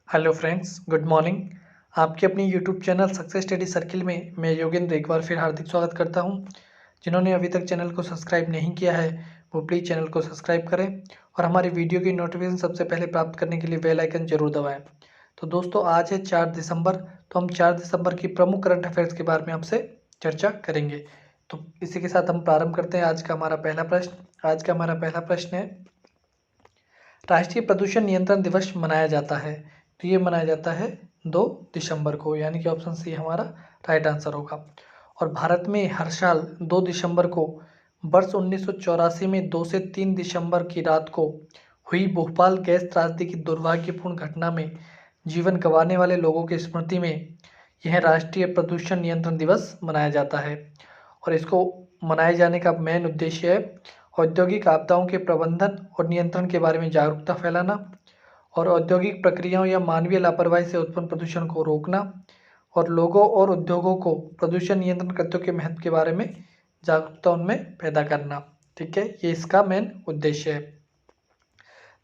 Hello friends, good morning. आपके अपनी YouTube channel success study circle में मैं योगेंद्र एक बार फिर हार्दिक स्वागत करता हूं। जिन्होंने अभी तक चैनल को सब्सक्राइब नहीं किया है वो प्लीज़ चैनल को सब्सक्राइब करें और हमारी वीडियो की नोटिफिकेशन सबसे पहले प्राप्त करने के लिए बेल आइकन जरूर दबाएं। तो दोस्तों, आज है 4 दिसंबर। तो हम 4 दिसंबर की प्रमुख करंट अफेयर्स के बारे में आपसे चर्चा करेंगे। तो इसी के साथ हम प्रारंभ करते हैं। आज का हमारा पहला प्रश्न है, राष्ट्रीय प्रदूषण नियंत्रण दिवस मनाया जाता है। तो ये मनाया जाता है 2 दिसंबर को, यानी कि ऑप्शन सी हमारा राइट आंसर होगा। और भारत में हर साल 2 दिसंबर को वर्ष 1984 में 2 से 3 दिसंबर की रात को हुई भोपाल गैस त्रासदी की दुर्भाग्यपूर्ण घटना में जीवन गंवाने वाले लोगों की स्मृति में यह राष्ट्रीय प्रदूषण नियंत्रण दिवस मनाया जाता है। और इसको मनाए जाने का मेन उद्देश्य है औद्योगिक आपदाओं के प्रबंधन और नियंत्रण के बारे में जागरूकता फैलाना और औद्योगिक प्रक्रियाओं या मानवीय लापरवाही से उत्पन्न प्रदूषण को रोकना और लोगों और उद्योगों को प्रदूषण नियंत्रण कृत्यों के महत्व के बारे में जागरूकता उनमें पैदा करना। ठीक है, ये इसका मेन उद्देश्य है।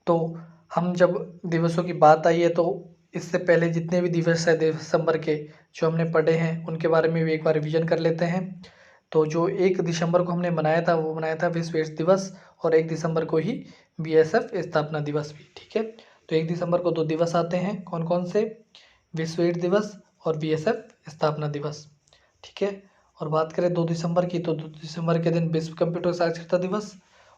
तो हम जब दिवसों की बात आई है तो इससे पहले जितने भी दिवस है दिसंबर के जो हमने पढ़े हैं उनके बारे में भी एक बार रिवीजन कर लेते हैं। तो जो 1 दिसंबर को हमने मनाया था वो मनाया था विश्व एड्स दिवस, और 1 दिसंबर को ही बीएसएफ स्थापना दिवस भी। ठीक है, तो 1 दिसंबर को 2 दिवस आते हैं, कौन कौन से? विश्व एड्स दिवस और बीएसएफ स्थापना दिवस। ठीक है, और बात करें 2 दिसंबर की तो 2 दिसंबर के दिन विश्व कंप्यूटर साक्षरता दिवस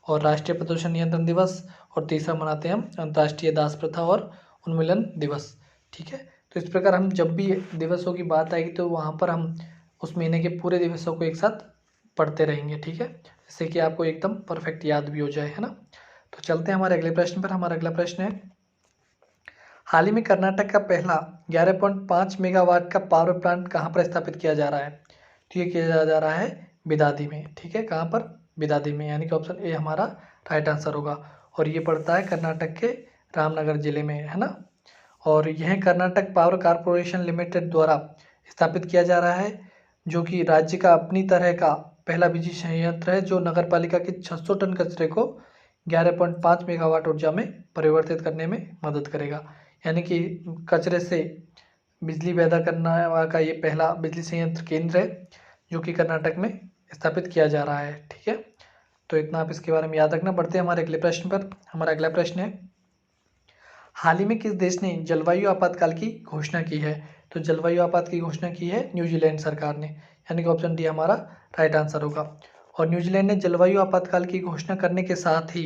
और राष्ट्रीय प्रदूषण नियंत्रण दिवस, और तीसरा मनाते हैं हम अंतर्राष्ट्रीय दास प्रथा और उन्मूलन दिवस। ठीक है, तो इस प्रकार हम जब भी दिवसों की बात आएगी तो वहाँ पर हम उस महीने के पूरे दिवसों को एक साथ पढ़ते रहेंगे। ठीक है, जिससे कि आपको एकदम परफेक्ट याद भी हो जाए, है ना। तो चलते हैं हमारे अगले प्रश्न पर। हमारा अगला प्रश्न है, हाल ही में कर्नाटक का पहला 11.5 मेगावाट का पावर प्लांट कहाँ पर स्थापित किया जा रहा है? तो ये किया जा रहा है बिदादी में। ठीक है, कहाँ पर? बिदादी में, यानी कि ऑप्शन ए हमारा राइट आंसर होगा। और ये पड़ता है कर्नाटक के रामनगर जिले में, है ना। और यह कर्नाटक पावर कारपोरेशन लिमिटेड द्वारा स्थापित किया जा रहा है, जो कि राज्य का अपनी तरह का पहला बिजली संयंत्र है जो नगर पालिका के 600 टन कचरे को 11.5 मेगावाट ऊर्जा में परिवर्तित करने में मदद करेगा। यानी कि कचरे से बिजली पैदा करना का ये पहला बिजली संयंत्र केंद्र है जो कि कर्नाटक में स्थापित किया जा रहा है। ठीक है, तो इतना आप इसके बारे में याद रखना। बढ़ते हैं हमारे अगले प्रश्न पर। हमारा अगला प्रश्न है, हाल ही में किस देश ने जलवायु आपातकाल की घोषणा की है? तो जलवायु आपात की घोषणा की है न्यूजीलैंड सरकार ने, यानी कि ऑप्शन डी हमारा राइट आंसर होगा। और न्यूजीलैंड ने जलवायु आपातकाल की घोषणा करने के साथ ही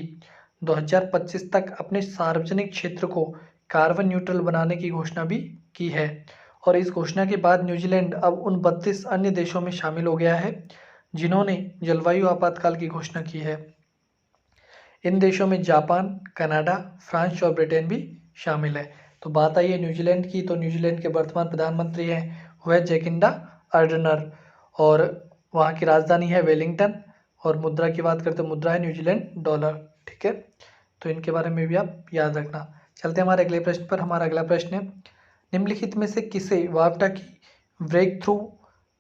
2025 तक अपने सार्वजनिक क्षेत्र को कार्बन न्यूट्रल बनाने की घोषणा भी की है। और इस घोषणा के बाद न्यूजीलैंड अब उन 32 अन्य देशों में शामिल हो गया है जिन्होंने जलवायु आपातकाल की घोषणा की है। इन देशों में जापान, कनाडा, फ्रांस और ब्रिटेन भी शामिल है। तो बात आई है न्यूजीलैंड की, तो न्यूजीलैंड के वर्तमान प्रधानमंत्री हैं वह है जैकिंडा अर्डनर, और वहाँ की राजधानी है वेलिंगटन, और मुद्रा की बात करते हैं मुद्रा है न्यूजीलैंड डॉलर। ठीक है, तो इनके बारे में भी आप याद रखना। चलते हैं हमारे अगले प्रश्न पर। हमारा अगला प्रश्न है, निम्नलिखित में से किसे वाफ्टा की ब्रेक थ्रू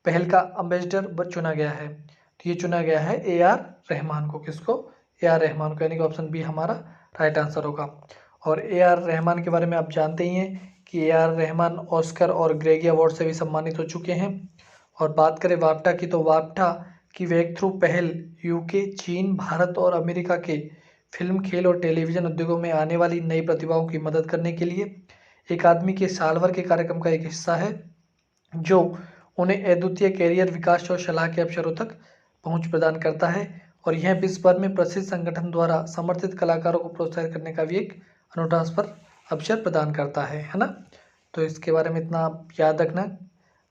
पहल का एम्बेसडर चुना गया है? तो ये चुना गया है AR रहमान को। किसको? AR रहमान को, यानी कि ऑप्शन बी हमारा राइट आंसर होगा। और AR रहमान के बारे में आप जानते ही हैं कि AR रहमान ऑस्कर और ग्रेगी अवार्ड से भी सम्मानित हो चुके हैं। और बात करें वाफ्टा की, तो वाफ्टा की ब्रेक थ्रू पहल UK, चीन, भारत और अमेरिका के फिल्म, खेल और टेलीविज़न उद्योगों में आने वाली नई प्रतिभाओं की मदद करने के लिए एक आदमी के साल भर के कार्यक्रम का एक हिस्सा है जो उन्हें अद्वितीय कैरियर विकास और सलाह के अवसरों तक पहुंच प्रदान करता है। और यह विश्व भर में प्रसिद्ध संगठन द्वारा समर्थित कलाकारों को प्रोत्साहित करने का भी एक अनूठा अवसर प्रदान करता है ना। तो इसके बारे में इतना आप याद रखना,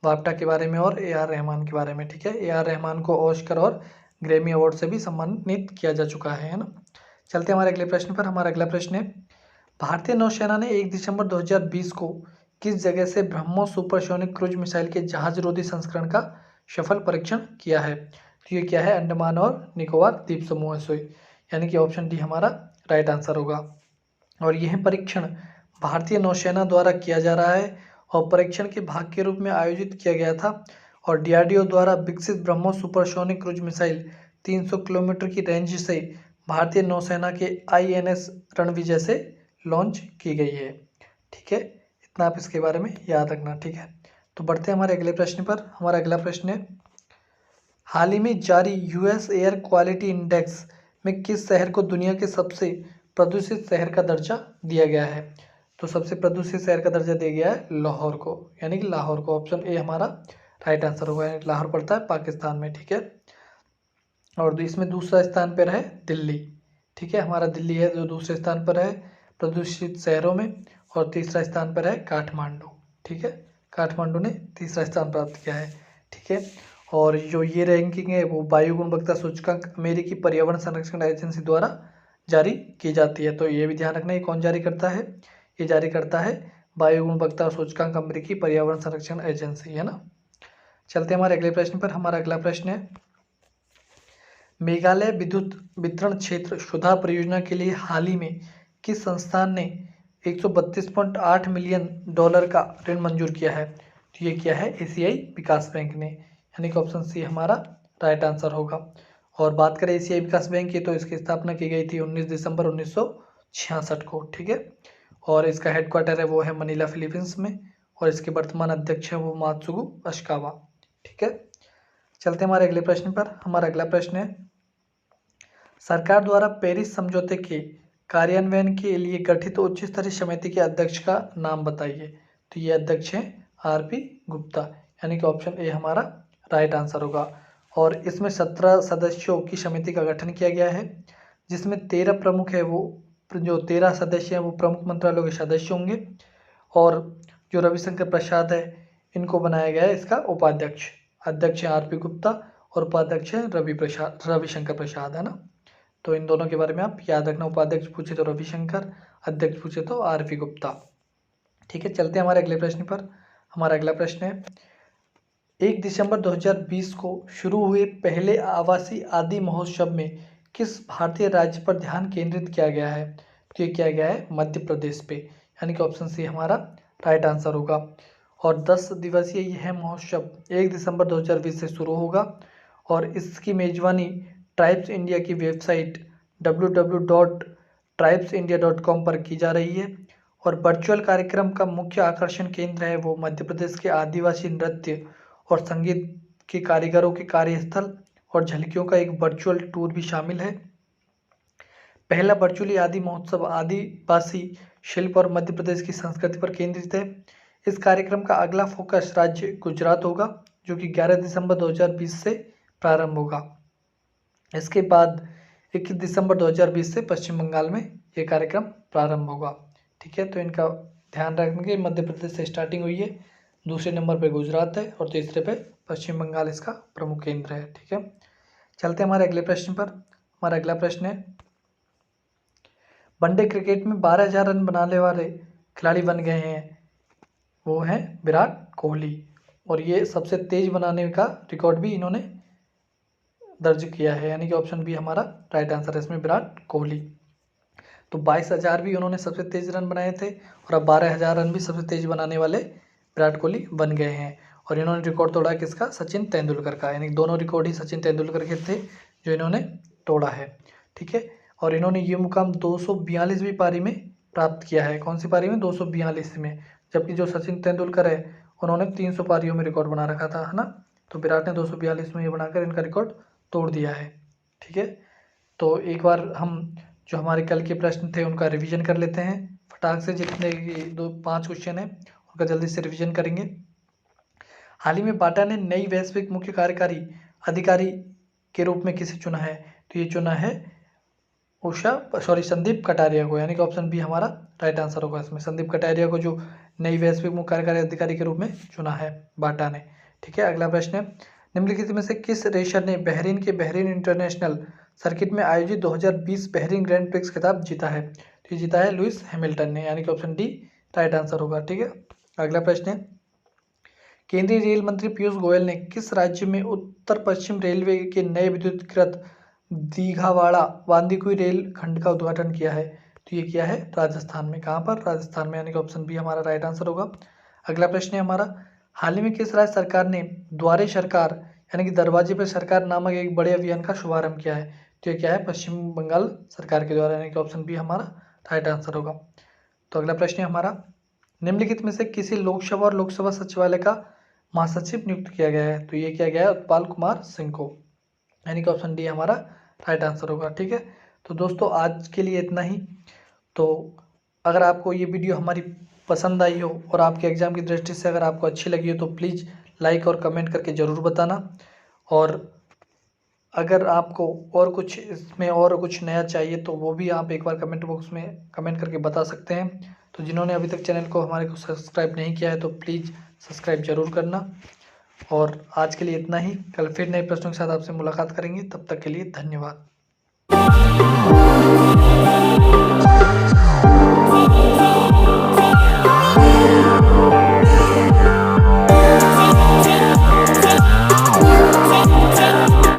वाप्टा के बारे में और AR रहमान के बारे में। ठीक है, AR रहमान को ऑस्कर और ग्रैमी अवार्ड से भी सम्मानित किया जा चुका है ना। चलते हमारे अगले प्रश्न पर। हमारा अगला प्रश्न है, भारतीय नौसेना ने 1 दिसंबर 2020 को किस जगह से ब्रह्मोस सुपरसोनिक क्रूज मिसाइल के जहाज रोधी संस्करण का सफल परीक्षण किया है? तो ये क्या है? अंडमान और निकोबार द्वीप समूह से, यानी कि ऑप्शन डी हमारा राइट आंसर होगा। और यह परीक्षण भारतीय नौसेना द्वारा किया जा रहा है और परीक्षण के भाग के रूप में आयोजित किया गया था। और DRDO द्वारा विकसित BrahMos supersonic cruise missile 300 kilometre की रेंज से भारतीय नौसेना के INS रणविजय से लॉन्च की गई है। ठीक है, इतना आप इसके बारे में याद रखना, ठीक है। तो बढ़ते हैं हमारे अगले प्रश्न पर। हमारा अगला प्रश्न है, हाल ही में जारी यूएस एयर क्वालिटी इंडेक्स में किस शहर को दुनिया के सबसे प्रदूषित शहर का दर्जा दिया गया है? तो सबसे प्रदूषित शहर का दर्जा दिया गया है लाहौर को, यानी कि लाहौर को। ऑप्शन ए हमारा राइट आंसर होगा, यानी लाहौर पड़ता है पाकिस्तान में, ठीक है। और इसमें दूसरा स्थान पर है दिल्ली, ठीक है। हमारा दिल्ली है जो दूसरे स्थान पर है प्रदूषित शहरों में, और तीसरा स्थान पर है काठमांडू, ठीक है। काठमांडू ने तीसरा स्थान प्राप्त किया है, ठीक है। और जो ये रैंकिंग है वो वायु गुणवत्ता सूचकांक अमेरिकी पर्यावरण संरक्षण एजेंसी द्वारा जारी की जाती है। तो ये भी ध्यान रखना, ये कौन जारी करता है? ये जारी करता है वायु गुणवत्ता सूचकांक अमेरिकी पर्यावरण संरक्षण एजेंसी, है ना। चलते हमारे अगले प्रश्न पर। हमारा अगला प्रश्न है, मेघालय विद्युत वितरण क्षेत्र सुधार परियोजना के लिए हाल ही में किस संस्थान ने 132.8 मिलियन डॉलर का ऋण मंजूर किया है? तो ये किया है एशियाई विकास बैंक ने, यानी कि ऑप्शन सी हमारा राइट आंसर होगा। और बात करें एशियाई विकास बैंक की, तो इसकी स्थापना की गई थी 19 दिसंबर 1966 को, ठीक है। और इसका हेडक्वार्टर है वो है मनीला फिलीपींस में, और इसके वर्तमान अध्यक्ष है वो मात्सुगु अशिकावा, ठीक है। चलते हमारे अगले प्रश्न पर। हमारा अगला प्रश्न है, सरकार द्वारा पेरिस समझौते के कार्यान्वयन के लिए गठित उच्च स्तरीय समिति के अध्यक्ष का नाम बताइए। तो ये अध्यक्ष हैं आरपी गुप्ता, यानी कि ऑप्शन ए हमारा राइट आंसर होगा। और इसमें 17 सदस्यों की समिति का गठन किया गया है, जिसमें 13 प्रमुख है वो, जो 13 सदस्य हैं वो प्रमुख मंत्रालयों के सदस्य होंगे। और जो रविशंकर प्रसाद है, इनको बनाया गया है इसका उपाध्यक्ष। अध्यक्ष है आरपी गुप्ता और उपाध्यक्ष है रविशंकर प्रसाद, है ना। तो इन दोनों के बारे में आप याद रखना, उपाध्यक्ष पूछे तो रविशंकर, अध्यक्ष पूछे तो आरपी गुप्ता, ठीक है। चलते हैं हमारे अगले प्रश्न पर। हमारा अगला प्रश्न है, 1 दिसंबर 2020 को शुरू हुए पहले आवासीय आदि महोत्सव में किस भारतीय राज्य पर ध्यान केंद्रित किया गया है? तो ये किया गया है मध्य प्रदेश पे, यानी कि ऑप्शन सी हमारा राइट आंसर होगा। और 10 दिवसीय यह महोत्सव 1 दिसंबर 2020 से शुरू होगा, और इसकी मेजबानी ट्राइब्स इंडिया की वेबसाइट www.tribesindia.com पर की जा रही है। और वर्चुअल कार्यक्रम का मुख्य आकर्षण केंद्र है वो मध्य प्रदेश के आदिवासी नृत्य और संगीत के कारीगरों के कार्यस्थल और झलकियों का एक वर्चुअल टूर भी शामिल है। पहला वर्चुअली आदि महोत्सव आदिवासी शिल्प और मध्य प्रदेश की संस्कृति पर केंद्रित है। इस कार्यक्रम का अगला फोकस राज्य गुजरात होगा, जो कि 11 दिसंबर 2020 से प्रारंभ होगा। इसके बाद 21 दिसंबर 2020 से पश्चिम बंगाल में ये कार्यक्रम प्रारंभ होगा, ठीक है। तो इनका ध्यान रखेंगे, मध्य प्रदेश से स्टार्टिंग हुई है, दूसरे नंबर पे गुजरात है, और तीसरे पे पश्चिम बंगाल इसका प्रमुख केंद्र है, ठीक है। चलते हैं हमारे अगले प्रश्न पर। हमारा अगला प्रश्न है, वनडे क्रिकेट में 12,000 रन बनाने वाले खिलाड़ी बन गए हैं वो हैं विराट कोहली, और ये सबसे तेज बनाने का रिकॉर्ड भी इन्होंने दर्ज किया है, यानी कि ऑप्शन बी हमारा राइट आंसर है इसमें विराट कोहली। तो 22,000 भी उन्होंने सबसे तेज रन बनाए थे, और अब 12,000 रन भी सबसे तेज बनाने वाले विराट कोहली बन गए हैं। और इन्होंने रिकॉर्ड तोड़ा किसका? सचिन तेंदुलकर का, यानी दोनों रिकॉर्ड ही सचिन तेंदुलकर के थे जो इन्होंने तोड़ा है, ठीक है। और इन्होंने ये मुकाम 242वीं पारी में प्राप्त किया है। कौन सी पारी में? 242 में। जबकि जो सचिन तेंदुलकर है उन्होंने 300 पारियों में रिकॉर्ड बना रखा था, है ना। तो विराट ने 242 में ये बनाकर इनका रिकॉर्ड तोड़ दिया है, ठीक है। तो एक बार हम जो हमारे कल के प्रश्न थे उनका रिवीजन कर लेते हैं फटाक से, जितने 5 क्वेश्चन हैं उनका जल्दी से रिवीजन करेंगे। हाल ही में बाटा ने नई वैश्विक मुख्य कार्यकारी अधिकारी के रूप में किसे चुना है? तो ये चुना है संदीप कटारिया को, यानी कि ऑप्शन बी हमारा राइट आंसर होगा इसमें। संदीप कटारिया को जो नई वैश्विक मुख्य कार्यकारी अधिकारी के रूप में चुना है बाटा ने, ठीक है। अगला प्रश्न है, निम्नलिखित में से किस रेसर ने बहरीन के बहरीन इंटरनेशनल सर्किट में आयोजित 2020 बहरीन ग्रैंड प्रिक्स खिताब जीता है? तो ये जीता है लुइस हैमिल्टन ने, यानी कि ऑप्शन डी राइट आंसर होगा, ठीक है। अगला प्रश्न है, केंद्रीय रेल मंत्री पीयूष गोयल ने किस राज्य में उत्तर पश्चिम रेलवे के नए विद्युतीकृत दीघावाड़ा बांदीकुई रेल खंड का उद्घाटन किया है? तो ये किया है राजस्थान में। कहाँ पर? राजस्थान में, यानी कि ऑप्शन बी हमारा राइट आंसर होगा। अगला प्रश्न है हमारा, हाल ही में किस राज्य सरकार ने द्वारे सरकार यानी कि दरवाजे पर सरकार नामक एक बड़े अभियान का शुभारंभ किया है? तो ये क्या है? पश्चिम बंगाल सरकार के द्वारा, यानी कि ऑप्शन बी हमारा राइट आंसर होगा। तो अगला प्रश्न है हमारा, निम्नलिखित में से किसी लोकसभा और लोकसभा सचिवालय का महासचिव नियुक्त किया गया है? तो ये किया गया है उत्पल कुमार सिंह को, यानी कि ऑप्शन डी हमारा राइट आंसर होगा। ठीक है, तो दोस्तों आज के लिए इतना ही। तो अगर आपको ये वीडियो हमारी पसंद आई हो और आपके एग्ज़ाम की दृष्टि से अगर आपको अच्छी लगी हो तो प्लीज़ लाइक और कमेंट करके ज़रूर बताना। और अगर आपको और कुछ इसमें और कुछ नया चाहिए तो वो भी आप एक बार कमेंट बॉक्स में कमेंट करके बता सकते हैं। तो जिन्होंने अभी तक चैनल को हमारे को सब्सक्राइब नहीं किया है तो प्लीज़ सब्सक्राइब ज़रूर करना। और आज के लिए इतना ही, कल फिर नए प्रश्नों के साथ आपसे मुलाकात करेंगे, तब तक के लिए धन्यवाद।